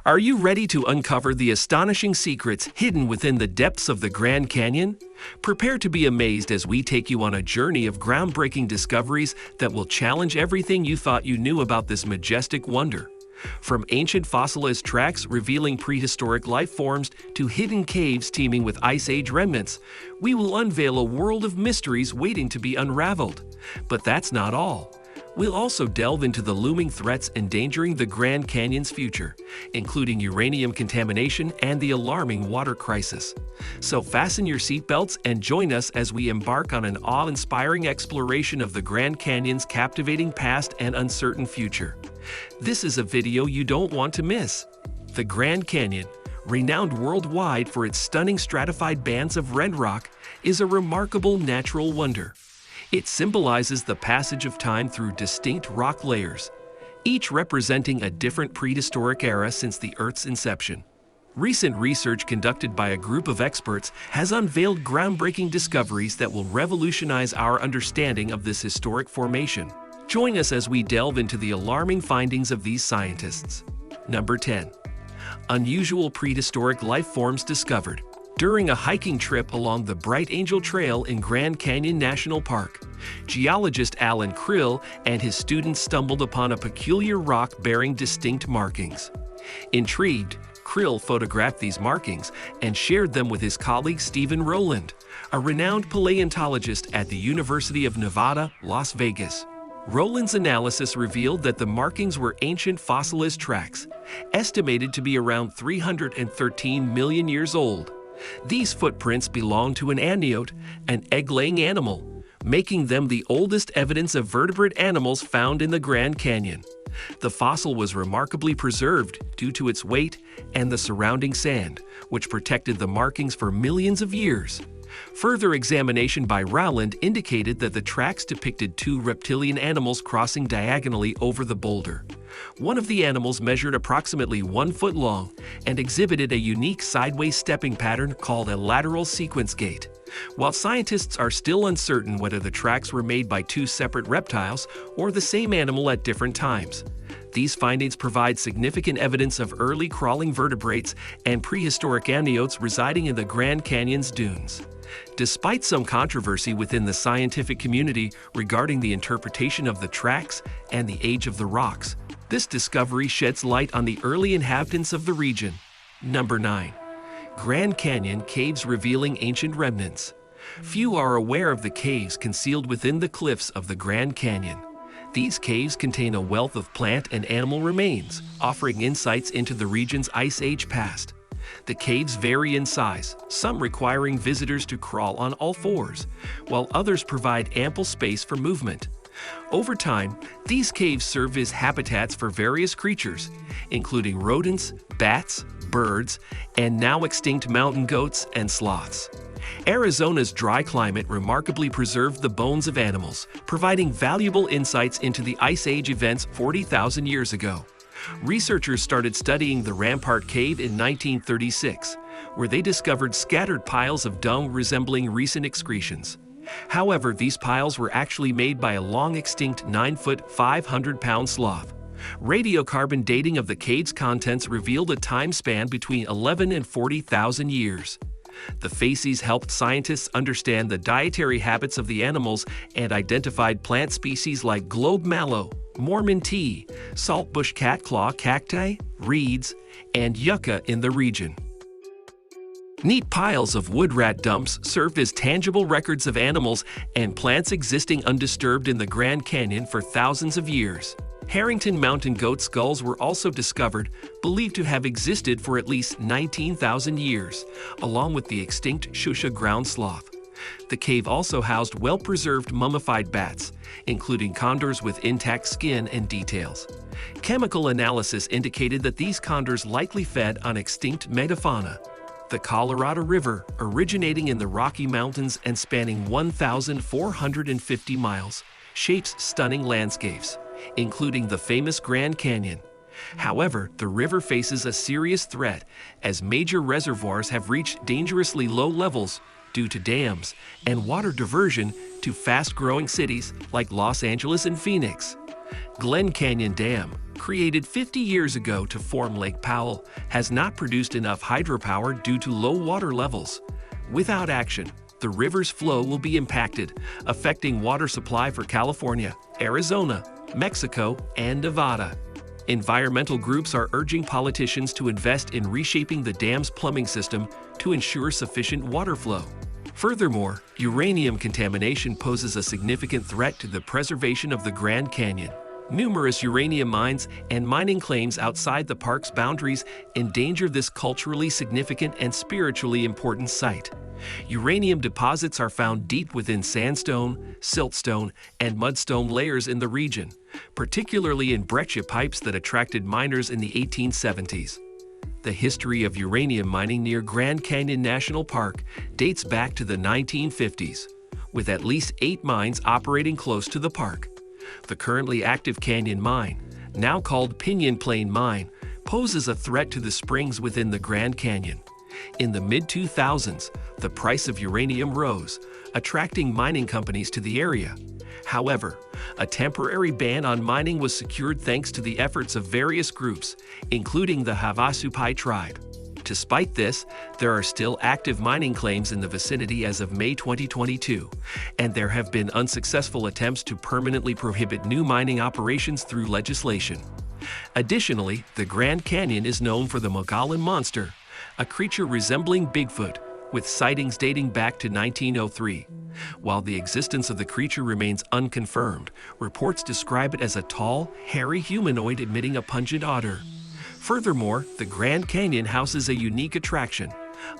Are you ready to uncover the astonishing secrets hidden within the depths of the Grand Canyon? Prepare to be amazed as we take you on a journey of groundbreaking discoveries that will challenge everything you thought you knew about this majestic wonder. From ancient fossilized tracks revealing prehistoric life forms to hidden caves teeming with Ice Age remnants, we will unveil a world of mysteries waiting to be unraveled. But that's not all. We'll also delve into the looming threats endangering the Grand Canyon's future, including uranium contamination and the alarming water crisis. So fasten your seatbelts and join us as we embark on an awe-inspiring exploration of the Grand Canyon's captivating past and uncertain future. This is a video you don't want to miss. The Grand Canyon, renowned worldwide for its stunning stratified bands of red rock, is a remarkable natural wonder. It symbolizes the passage of time through distinct rock layers, each representing a different prehistoric era since the Earth's inception. Recent research conducted by a group of experts has unveiled groundbreaking discoveries that will revolutionize our understanding of this historic formation. Join us as we delve into the alarming findings of these scientists. Number 10. Unusual prehistoric life forms discovered. During a hiking trip along the Bright Angel Trail in Grand Canyon National Park, geologist Alan Krill and his students stumbled upon a peculiar rock bearing distinct markings. Intrigued, Krill photographed these markings and shared them with his colleague Stephen Rowland, a renowned paleontologist at the University of Nevada, Las Vegas. Rowland's analysis revealed that the markings were ancient fossilized tracks, estimated to be around 313 million years old. These footprints belong to an amniote, an egg-laying animal, making them the oldest evidence of vertebrate animals found in the Grand Canyon. The fossil was remarkably preserved due to its weight and the surrounding sand, which protected the markings for millions of years. Further examination by Rowland indicated that the tracks depicted two reptilian animals crossing diagonally over the boulder. One of the animals measured approximately 1 foot long and exhibited a unique sideways stepping pattern called a lateral sequence gait. While scientists are still uncertain whether the tracks were made by two separate reptiles or the same animal at different times, these findings provide significant evidence of early crawling vertebrates and prehistoric amniotes residing in the Grand Canyon's dunes. Despite some controversy within the scientific community regarding the interpretation of the tracks and the age of the rocks, this discovery sheds light on the early inhabitants of the region. Number 9. Grand Canyon caves revealing ancient remnants. Few are aware of the caves concealed within the cliffs of the Grand Canyon. These caves contain a wealth of plant and animal remains, offering insights into the region's Ice Age past. The caves vary in size, some requiring visitors to crawl on all fours, while others provide ample space for movement. Over time, these caves serve as habitats for various creatures, including rodents, bats, birds, and now extinct mountain goats and sloths. Arizona's dry climate remarkably preserved the bones of animals, providing valuable insights into the Ice Age events 40,000 years ago. Researchers started studying the Rampart Cave in 1936, where they discovered scattered piles of dung resembling recent excretions. However, these piles were actually made by a long-extinct 9-foot, 500-pound sloth. Radiocarbon dating of the cave's contents revealed a time span between 11 and 40,000 years. The facies helped scientists understand the dietary habits of the animals and identified plant species like globe mallow, Mormon tea, saltbush catclaw cacti, reeds, and yucca in the region. Neat piles of wood rat dumps served as tangible records of animals and plants existing undisturbed in the Grand Canyon for thousands of years. Harrington mountain goat skulls were also discovered, believed to have existed for at least 19,000 years, along with the extinct Shusha ground sloth. The cave also housed well-preserved mummified bats, including condors with intact skin and details. Chemical analysis indicated that these condors likely fed on extinct megafauna. The Colorado River, originating in the Rocky Mountains and spanning 1,450 miles, shapes stunning landscapes, including the famous Grand Canyon. However, the river faces a serious threat as major reservoirs have reached dangerously low levels due to dams and water diversion to fast-growing cities like Los Angeles and Phoenix. Glen Canyon Dam, created 50 years ago to form Lake Powell, has not produced enough hydropower due to low water levels. Without action, the river's flow will be impacted, affecting water supply for California, Arizona, Mexico, and Nevada. Environmental groups are urging politicians to invest in reshaping the dam's plumbing system to ensure sufficient water flow. Furthermore, uranium contamination poses a significant threat to the preservation of the Grand Canyon. Numerous uranium mines and mining claims outside the park's boundaries endanger this culturally significant and spiritually important site. Uranium deposits are found deep within sandstone, siltstone, and mudstone layers in the region, particularly in breccia pipes that attracted miners in the 1870s. The history of uranium mining near Grand Canyon National Park dates back to the 1950s, with at least 8 mines operating close to the park. The currently active Canyon Mine, now called Pinyon Plain Mine, poses a threat to the springs within the Grand Canyon. In the mid-2000s, the price of uranium rose, attracting mining companies to the area. However, a temporary ban on mining was secured thanks to the efforts of various groups, including the Havasupai tribe. Despite this, there are still active mining claims in the vicinity as of May 2022, and there have been unsuccessful attempts to permanently prohibit new mining operations through legislation. Additionally, the Grand Canyon is known for the Mogollon Monster, a creature resembling Bigfoot, with sightings dating back to 1903. While the existence of the creature remains unconfirmed, reports describe it as a tall, hairy humanoid emitting a pungent odor. Furthermore, the Grand Canyon houses a unique attraction,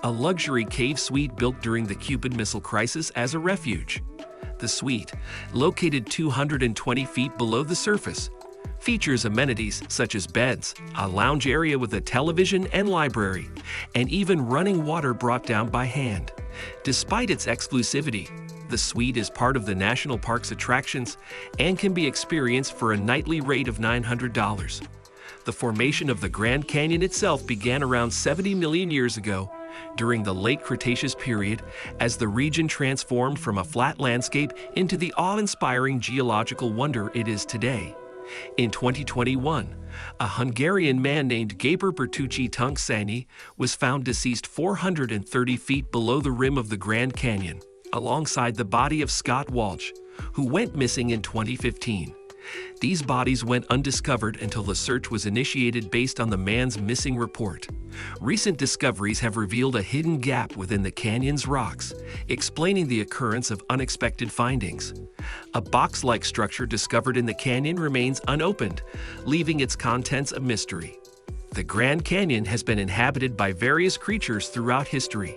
a luxury cave suite built during the Cuban Missile Crisis as a refuge. The suite, located 220 feet below the surface, features amenities such as beds, a lounge area with a television and library, and even running water brought down by hand. Despite its exclusivity, the suite is part of the national park's attractions and can be experienced for a nightly rate of $900. The formation of the Grand Canyon itself began around 70 million years ago, during the late Cretaceous period, as the region transformed from a flat landscape into the awe-inspiring geological wonder it is today. In 2021, a Hungarian man named Gábor Bertucci Tuncsányi was found deceased 430 feet below the rim of the Grand Canyon, alongside the body of Scott Walsh, who went missing in 2015. These bodies went undiscovered until the search was initiated based on the man's missing report. Recent discoveries have revealed a hidden gap within the canyon's rocks, explaining the occurrence of unexpected findings. A box-like structure discovered in the canyon remains unopened, leaving its contents a mystery. The Grand Canyon has been inhabited by various creatures throughout history.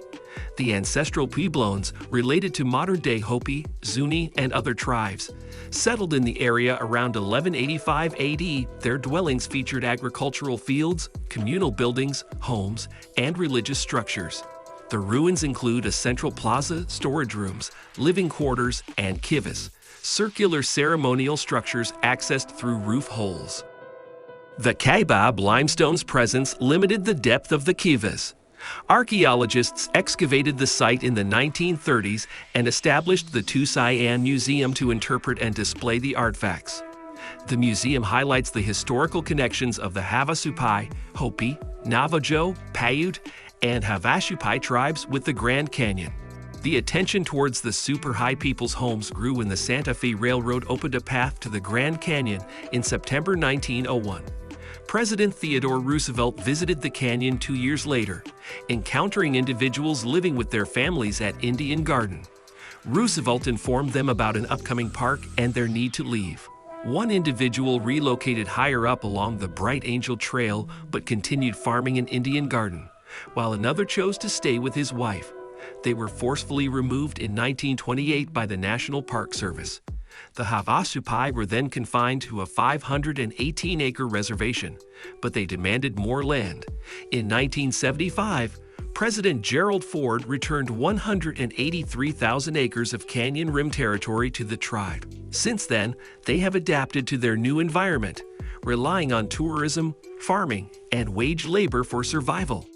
The ancestral Puebloans, related to modern-day Hopi, Zuni, and other tribes, settled in the area around 1185 AD. Their dwellings featured agricultural fields, communal buildings, homes, and religious structures. The ruins include a central plaza, storage rooms, living quarters, and kivas, circular ceremonial structures accessed through roof holes. The Kaibab limestone's presence limited the depth of the kivas. Archaeologists excavated the site in the 1930s and established the Tusayan Museum to interpret and display the artifacts. The museum highlights the historical connections of the Havasupai, Hopi, Navajo, Paiute, and Havasupai tribes with the Grand Canyon. The attention towards the super high people's homes grew when the Santa Fe Railroad opened a path to the Grand Canyon in September 1901. President Theodore Roosevelt visited the canyon 2 years later, encountering individuals living with their families at Indian Garden. Roosevelt informed them about an upcoming park and their need to leave. One individual relocated higher up along the Bright Angel Trail but continued farming in Indian Garden, while another chose to stay with his wife. They were forcefully removed in 1928 by the National Park Service. The Havasupai were then confined to a 518-acre reservation, but they demanded more land. In 1975, President Gerald Ford returned 183,000 acres of canyon rim territory to the tribe. Since then, they have adapted to their new environment, relying on tourism, farming, and wage labor for survival.